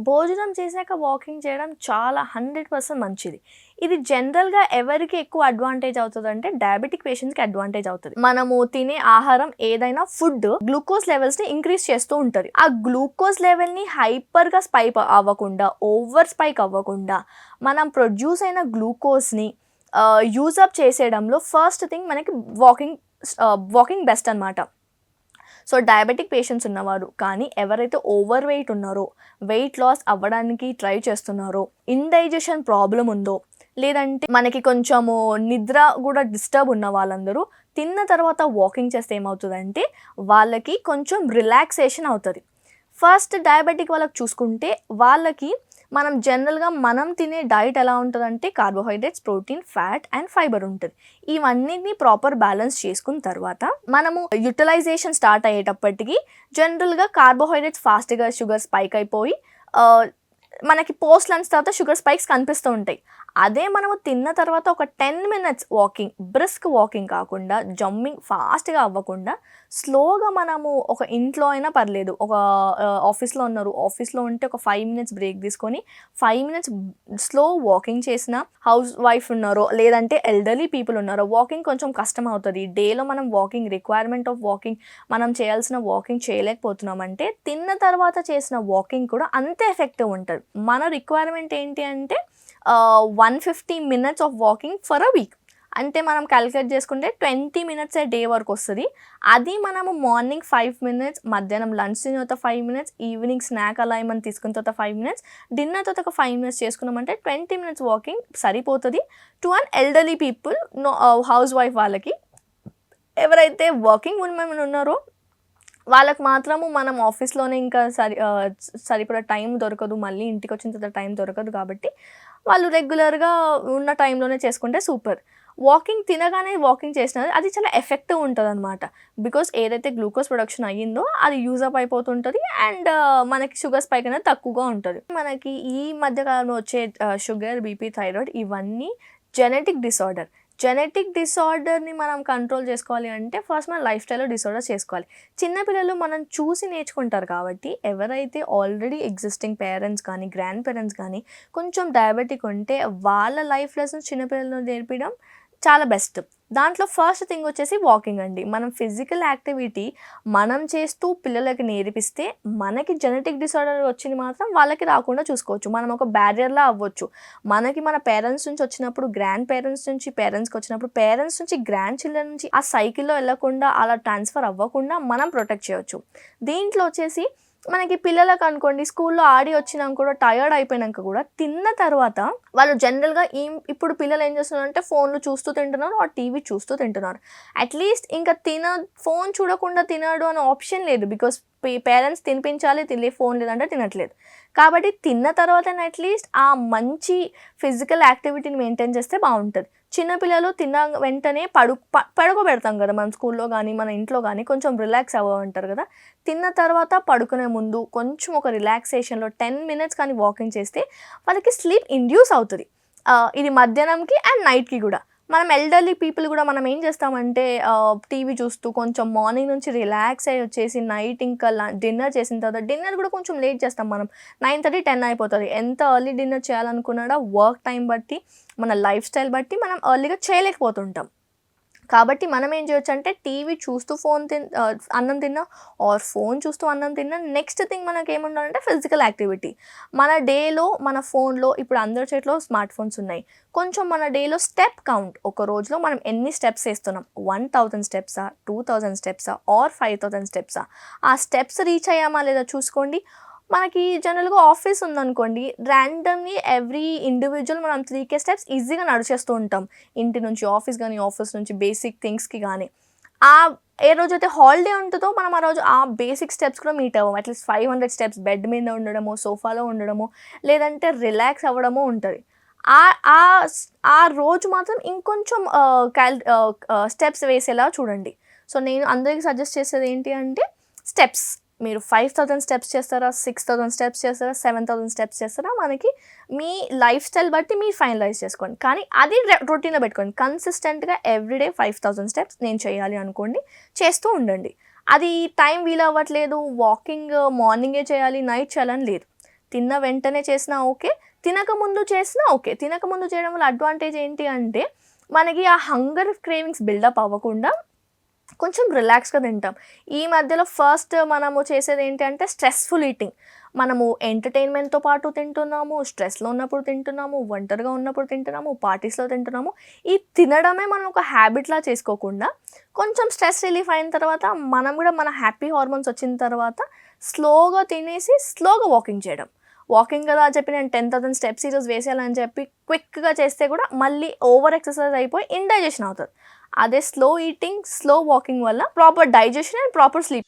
భోజనం చేశాక వాకింగ్ చేయడం చాలా 100% మంచిది. ఇది జనరల్‌గా ఎవరికి ఎక్కువ అడ్వాంటేజ్ అవుతదంటే డయాబెటిక్ పేషెంట్స్‌కి అడ్వాంటేజ్ అవుతది. మనము తినే ఆహారం ఏదైనా ఫుడ్ గ్లూకోజ్ లెవెల్స్‌ని ఇంక్రీజ్ చేస్తూ ఉంటది. ఆ గ్లూకోజ్ లెవెల్‌ని హైపర్‌గా స్పైక్ అవ్వకుండా, ఓవర్ స్పైక్ అవ్వకుండా మనం ప్రొడ్యూస్ అయిన గ్లూకోజ్‌ని యూజ్ అప్ చేసేయడంలో ఫస్ట్ థింగ్ మనకి వాకింగ్ బెస్ట్ అన్నమాట. సో డయాబెటిక్ పేషెంట్స్ ఉన్నవారు కానీ ఎవరైతే ఓవర్ వెయిట్ ఉన్నారో, వెయిట్ లాస్ అవ్వడానికి ట్రై చేస్తున్నారో, ఇండైజెషన్ ప్రాబ్లం ఉందో, లేదంటే మనకి కొంచెము నిద్ర కూడా డిస్టర్బ్ ఉన్న వాళ్ళందరూ తిన్న తర్వాత వాకింగ్ చేస్తే ఏమవుతుందంటే వాళ్ళకి కొంచెం రిలాక్సేషన్ అవుతుంది. ఫస్ట్ డయాబెటిక్ వాళ్ళకి చూసుకుంటే వాళ్ళకి జనరల్‌గా మనం తినే డైట్ ఎలా ఉంటదంటే carbohydrates, protein, fat and fibre ఉంటది. ఇవన్నిటిని ప్రాపర్ బ్యాలెన్స్ చేసుకున్న తర్వాత మనము యుటిలైజేషన్ స్టార్ట్ అయ్యేటప్పటికి జనరల్‌గా కార్బోహైడ్రేట్స్ ఫాస్ట్‌గా షుగర్ స్పైక్ అయిపోయి మనకి పోస్ట్ లంచ్ తర్వాత షుగర్ స్పైక్స్ కనిపిస్తూ ఉంటాయి. అదే మనము తిన్న తర్వాత ఒక 10 మినిట్స్ వాకింగ్, బ్రిస్క్ వాకింగ్ కాకుండా జంపింగ్ ఫాస్ట్‌గా అవ్వకుండా స్లోగా మనము ఒక ఇంట్లో అయినా పర్లేదు, ఒక ఆఫీస్‌లో ఉన్నారు, ఆఫీస్‌లో ఉంటే ఒక 5 మినిట్స్ బ్రేక్ తీసుకొని 5 మినిట్స్ స్లో వాకింగ్ చేసిన, హౌస్ వైఫ్ ఉన్నారో లేదంటే ఎల్డర్లీ పీపుల్ ఉన్నారో వాకింగ్ కొంచెం కష్టం అవుతుంది. డేలో మనం రిక్వైర్మెంట్ ఆఫ్ వాకింగ్ మనం చేయాల్సిన వాకింగ్ చేయలేకపోతున్నామంటే తిన్న తర్వాత చేసిన వాకింగ్ కూడా అంతే ఎఫెక్టివ్ ఉంటుంది. మన రిక్వైర్మెంట్ ఏంటి అంటే 150 minutes of walking for a week. అంటే మనం క్యాలిక్యులేట్ చేసుకుంటే 20 మినిట్స్ డే వరకు వస్తుంది. అది మనము మార్నింగ్ 5 మినిట్స్, మధ్యాహ్నం లంచ్ తిన్న తర్వాత 5 మినిట్స్, ఈవినింగ్ స్నాక్ అలా ఏమైనా తీసుకున్న తర్వాత 5 మినిట్స్, డిన్నర్ తర్వాత ఒక 5 మినిట్స్ చేసుకున్నామంటే 20 మినిట్స్ వాకింగ్ సరిపోతుంది to an elderly people, house wife వాళ్ళకి. ఎవరైతే వర్కింగ్ ఉమెన్ ఉన్నారో వాళ్ళకి మాత్రము మనం ఆఫీస్‌లోనే ఇంకా సరిపడా టైం దొరకదు, మళ్ళీ ఇంటికి వచ్చిన తర్వాత టైం దొరకదు కాబట్టి వాళ్ళు రెగ్యులర్‌గా ఉన్న టైంలోనే చేసుకుంటే సూపర్. వాకింగ్ తినగానే వాకింగ్ చేసినా అది చాలా ఎఫెక్టివ్ ఉంటదనమాట. బికాజ్ ఏదైతే గ్లూకోజ్ ప్రొడక్షన్ అయ్యిందో అది యూజ్ అప్ అయిపోతుంటది అండ్ మనకి షుగర్ స్పైక్ అనేది తక్కువగా ఉంటది. మనకి ఈ మధ్య కాలంలో వచ్చే షుగర్, బీపీ, థైరాయిడ్ ఇవన్నీ జెనెటిక్ డిసార్డర్ని మనం కంట్రోల్ చేసుకోవాలి అంటే ఫస్ట్ మన లైఫ్ స్టైల్లో డిసార్డర్ చేసుకోవాలి. చిన్నపిల్లలు మనం చూసి నేర్చుకుంటారు కాబట్టి ఎవరైతే ఆల్రెడీ ఎగ్జిస్టింగ్ పేరెంట్స్ కానీ, గ్రాండ్ పేరెంట్స్ కానీ కొంచెం డయాబెటిక్ ఉంటే వాళ్ళ లైఫ్ లెసన్స్ చిన్నపిల్లలు నేర్పించడం చాలా బెస్ట్. దాంట్లో ఫస్ట్ థింగ్ వచ్చేసి వాకింగ్ అండి. మనం ఫిజికల్ యాక్టివిటీ మనం చేస్తూ పిల్లలకి నేర్పిస్తే మనకి జెనెటిక్ డిసార్డర్ వచ్చింది మాత్రం వాళ్ళకి రాకుండా చూసుకోవచ్చు. మనం ఒక బ్యారియర్లా అవ్వచ్చు. మనకి మన పేరెంట్స్ నుంచి వచ్చినప్పుడు, గ్రాండ్ పేరెంట్స్ నుంచి పేరెంట్స్కి వచ్చినప్పుడు, పేరెంట్స్ నుంచి గ్రాండ్ చిల్డ్రన్ నుంచి ఆ సైకిల్లో వెళ్ళకుండా, అలా ట్రాన్స్ఫర్ అవ్వకుండా మనం ప్రొటెక్ట్ చేయొచ్చు. దీంట్లో వచ్చేసి మనకి పిల్లలకు అనుకోండి స్కూల్లో ఆడి వచ్చినాక కూడా టయర్డ్ అయిపోయినాక కూడా తిన్న తర్వాత వాళ్ళు జనరల్గా ఇప్పుడు పిల్లలు ఏం చేస్తున్నారంటే ఫోన్లు చూస్తూ తింటున్నారు, ఆ టీవీ చూస్తూ తింటున్నారు. అట్లీస్ట్ ఇంకా ఫోన్ చూడకుండా తినడు అనే ఆప్షన్ లేదు. బికాస్ పేరెంట్స్ తినిపించాలి, ఫోన్ లేదంటే తినట్లేదు. కాబట్టి తిన్న తర్వాత అట్లీస్ట్ ఆ మంచి ఫిజికల్ యాక్టివిటీని మెయింటైన్ చేస్తే బాగుంటుంది. చిన్నపిల్లలు తిన్న వెంటనే పడుకోబెడతాం కదా మనం స్కూల్లో కానీ మన ఇంట్లో కానీ, కొంచెం రిలాక్స్ అవ్వమంటారు కదా. తిన్న తర్వాత పడుకునే ముందు కొంచెం ఒక రిలాక్సేషన్లో 10 మినిట్స్ కానీ వాకింగ్ చేస్తే వాళ్ళకి స్లీప్ ఇండ్యూస్ అవుతుంది. ఇది మధ్యాహ్నంకి అండ్ నైట్కి కూడా. మనం ఎల్డర్లీ పీపుల్ కూడా మనం ఏం చేస్తామంటే టీవీ చూస్తూ కొంచెం మార్నింగ్ నుంచి రిలాక్స్ అయ్యి వచ్చేసి నైట్ ఇంకా డిన్నర్ చేసిన తర్వాత, డిన్నర్ కూడా కొంచెం లేట్ చేస్తాం మనం, 9:30, 10 అయిపోతుంది. ఎంత ఎర్లీ డిన్నర్ చేయాలనుకున్నాడా వర్క్ టైం బట్టి, మన లైఫ్ స్టైల్ బట్టి మనం ఎర్లీగా చేయలేకపోతుంటాం. కాబట్టి మనం ఏం చేయొచ్చు అంటే టీవీ చూస్తూ అన్నం తిన్నా ఆర్ ఫోన్ చూస్తూ అన్నం తిన్నా, నెక్స్ట్ థింగ్ మనకి ఏముండాలంటే ఫిజికల్ యాక్టివిటీ. మన డేలో మన ఫోన్లో ఇప్పుడు అందరి చేతిలో స్మార్ట్ ఫోన్స్ ఉన్నాయి. కొంచెం మన డేలో స్టెప్ కౌంట్, ఒక రోజులో మనం ఎన్ని స్టెప్స్ వేస్తున్నాం, 1000 స్టెప్సా, 2000 స్టెప్సా ఆర్ 5000 స్టెప్సా, ఆ స్టెప్స్ రీచ్ అయ్యామా లేదా చూసుకోండి. మనకి జనరల్గా ఆఫీస్ ఉందనుకోండి, ర్యాండమ్లీ ఎవ్రీ ఇండివిజువల్ మనం 3K స్టెప్స్ ఈజీగా నడిచేస్తూ ఉంటాం. ఇంటి నుంచి ఆఫీస్ కానీ, ఆఫీస్ నుంచి బేసిక్ థింగ్స్కి కానీ. ఏ రోజైతే హాలిడే ఉంటుందో మనం ఆ రోజు ఆ బేసిక్ స్టెప్స్ కూడా మీట్ అవ్వం. అట్లీస్ట్ 500 స్టెప్స్ బెడ్ మీద ఉండడమో, సోఫాలో ఉండడమో, లేదంటే రిలాక్స్ అవ్వడమో ఉంటుంది. ఆ రోజు మాత్రం ఇంకొంచెం స్టెప్స్ వేసేలా చూడండి. సో నేను అందరికీ సజెస్ట్ చేసేది ఏంటి అంటే స్టెప్స్. మీరు 5000 స్టెప్స్ చేస్తారా, 6000 స్టెప్స్ చేస్తారా, 7000 స్టెప్స్ చేస్తారా, మనకి మీ లైఫ్ స్టైల్ బట్టి మీరు ఫైనలైజ్ చేసుకోండి. కానీ అది రొటీన్లో పెట్టుకోండి. కన్సిస్టెంట్గా ఎవ్రీడే 5000 స్టెప్స్ నేను చేయాలి అనుకోండి, చేస్తూ ఉండండి. అది టైం వీలు అవ్వట్లేదు, వాకింగ్ మార్నింగే చేయాలి, నైట్ చేయాలని లేదు. తిన్న వెంటనే చేసినా ఓకే, తినకముందు చేసినా ఓకే. తినకముందు చేయడం వల్ల అడ్వాంటేజ్ ఏంటి అంటే మనకి ఆ హంగర్ క్రేవింగ్స్ బిల్డప్ అవ్వకుండా కొంచెం రిలాక్స్‌గా తింటాం. ఈ మధ్యలో ఫస్ట్ మనము చేసేది ఏంటి అంటే స్ట్రెస్‌ఫుల్ ఈటింగ్. మనము ఎంటర్‌టైన్‌మెంట్‌తో పాటు తింటున్నాము, స్ట్రెస్‌లో ఉన్నప్పుడు తింటున్నాము, ఒంటరిగా ఉన్నప్పుడు తింటున్నాము, పార్టీస్‌లో తింటున్నాము. ఈ తినడమే మనం ఒక హ్యాబిట్‌లా చేసుకోకుండా కొంచెం స్ట్రెస్ రిలీఫ్ అయిన తర్వాత మనం కూడా మన హ్యాపీ హార్మోన్స్ వచ్చిన తర్వాత స్లోగా తినేసి స్లోగా వాకింగ్ చేయడం. వాకింగ్ కదా అని చెప్పి నేను 10,000 స్టెప్స్ ఈరోజు వేసేయాలని చెప్పి క్విక్‌గా చేస్తే కూడా మళ్ళీ ఓవర్ ఎక్సర్సైజ్ అయిపోయి ఇండైజెషన్ అవుతది. అదే స్లో ఈటింగ్, స్లో వాకింగ్ వల్ల proper digestion and proper sleep.